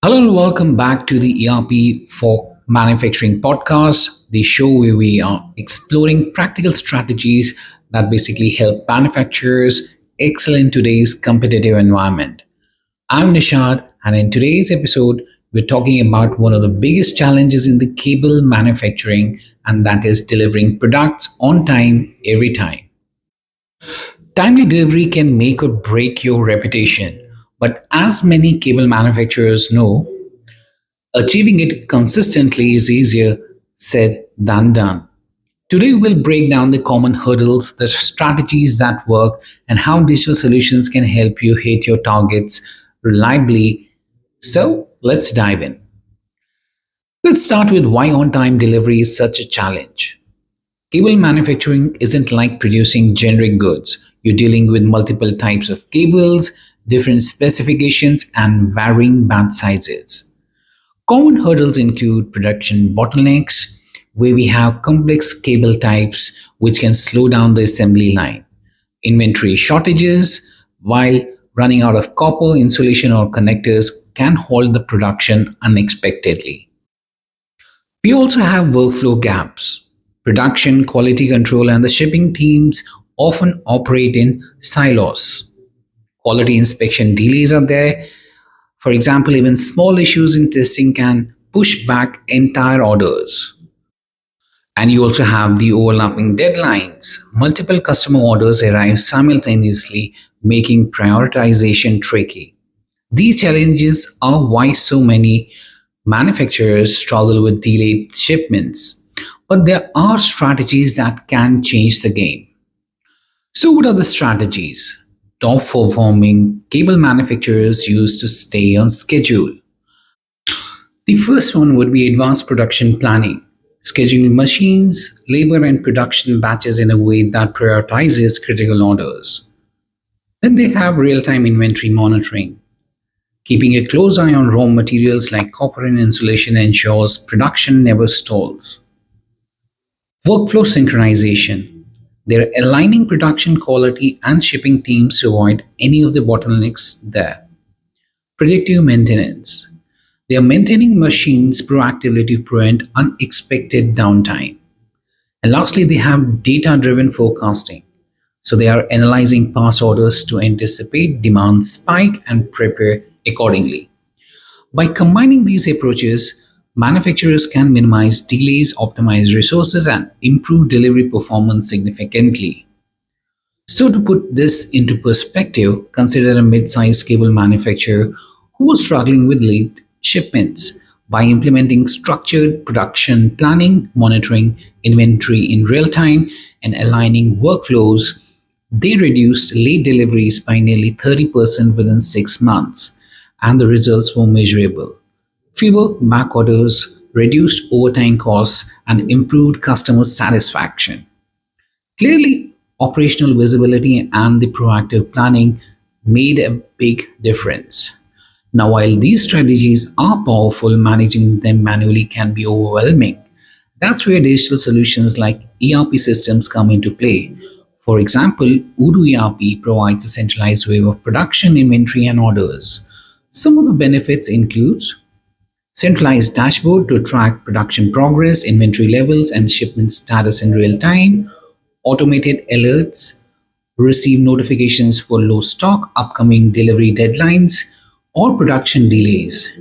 Hello and welcome back to the ERP for Manufacturing podcast, the show where we are exploring practical strategies that basically help manufacturers excel in today's competitive environment. I'm Nishad, and in today's episode, we're talking about one of the biggest challenges in the cable manufacturing, and that is delivering products on time every time. Timely delivery can make or break your reputation, but as many cable manufacturers know, achieving it consistently is easier said than done. Today, we'll break down the common hurdles, the strategies that work, and how digital solutions can help you hit your targets reliably. So, let's dive in. Let's start with why on time delivery is such a challenge. Cable manufacturing isn't like producing generic goods. You're dealing with multiple types of cables, different specifications, and varying band sizes. Common hurdles include production bottlenecks, where we have complex cable types which can slow down the assembly line, inventory shortages, while running out of copper, insulation, or connectors can halt the production unexpectedly. We also have workflow gaps. Production, quality control, and the shipping teams often operate in silos. Quality inspection delays are there. For example, even small issues in testing can push back entire orders. And you also have the overlapping deadlines. Multiple customer orders arrive simultaneously, making prioritization tricky. These challenges are why so many manufacturers struggle with delayed shipments. But there are strategies that can change the game. So, what are the strategies top performing cable manufacturers use to stay on schedule? The first one would be advanced production planning, scheduling machines, labor, and production batches in a way that prioritizes critical orders. Then they have real time inventory monitoring. Keeping a close eye on raw materials like copper and insulation ensures production never stalls. Workflow synchronization. They're aligning production quality and shipping teams to avoid any of the bottlenecks there. Predictive maintenance. They are maintaining machines proactively to prevent unexpected downtime. And lastly, they have data driven forecasting. So they are analyzing past orders to anticipate demand spike and prepare accordingly. By combining these approaches, manufacturers can minimize delays, optimize resources, and improve delivery performance significantly. So, to put this into perspective, consider a mid sized cable manufacturer who was struggling with late shipments. By implementing structured production planning, monitoring inventory in real time, and aligning workflows, they reduced late deliveries by nearly 30% within 6 months, and the results were measurable. Fewer back orders, reduced overtime costs, and improved customer satisfaction. Clearly, operational visibility and the proactive planning made a big difference. Now, while these strategies are powerful, managing them manually can be overwhelming. That's where digital solutions like ERP systems come into play. For example, Odoo ERP provides a centralized way of production, inventory, and orders. Some of the benefits include centralized dashboard to track production progress, inventory levels, and shipment status in real time, automated alerts, receive notifications for low stock, upcoming delivery deadlines, or production delays.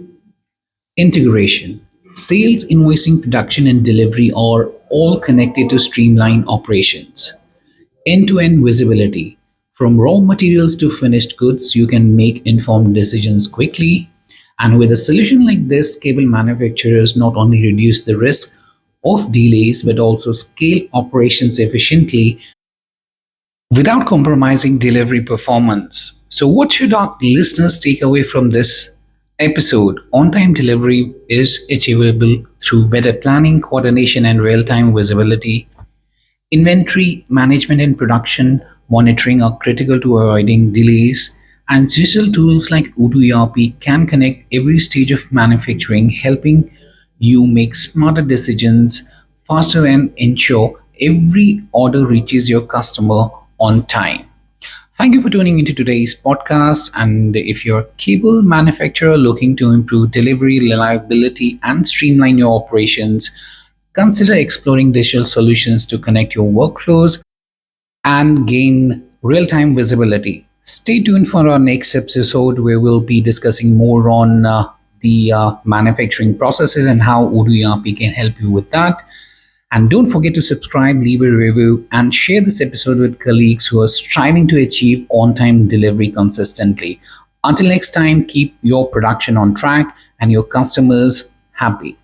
Integration. Sales, invoicing, production, and delivery are all connected to streamline operations. End to end visibility. From raw materials to finished goods, you can make informed decisions quickly. And with a solution like this, cable manufacturers not only reduce the risk of delays but also scale operations efficiently without compromising delivery performance. So, what should our listeners take away from this episode? On time delivery is achievable through better planning, coordination, and real time visibility. Inventory management and production monitoring are critical to avoiding delays, and digital tools like Odoo ERP can connect every stage of manufacturing, helping you make smarter decisions faster and ensure every order reaches your customer on time. Thank you for tuning into today's podcast. And if you're a cable manufacturer looking to improve delivery, reliability, and streamline your operations, consider exploring digital solutions to connect your workflows and gain real time visibility. Stay tuned for our next episode where we'll be discussing more on the manufacturing processes and how Odoo ERP can help you with that. And don't forget to subscribe, leave a review, and share this episode with colleagues who are striving to achieve on time delivery consistently. Until next time, keep your production on track and your customers happy.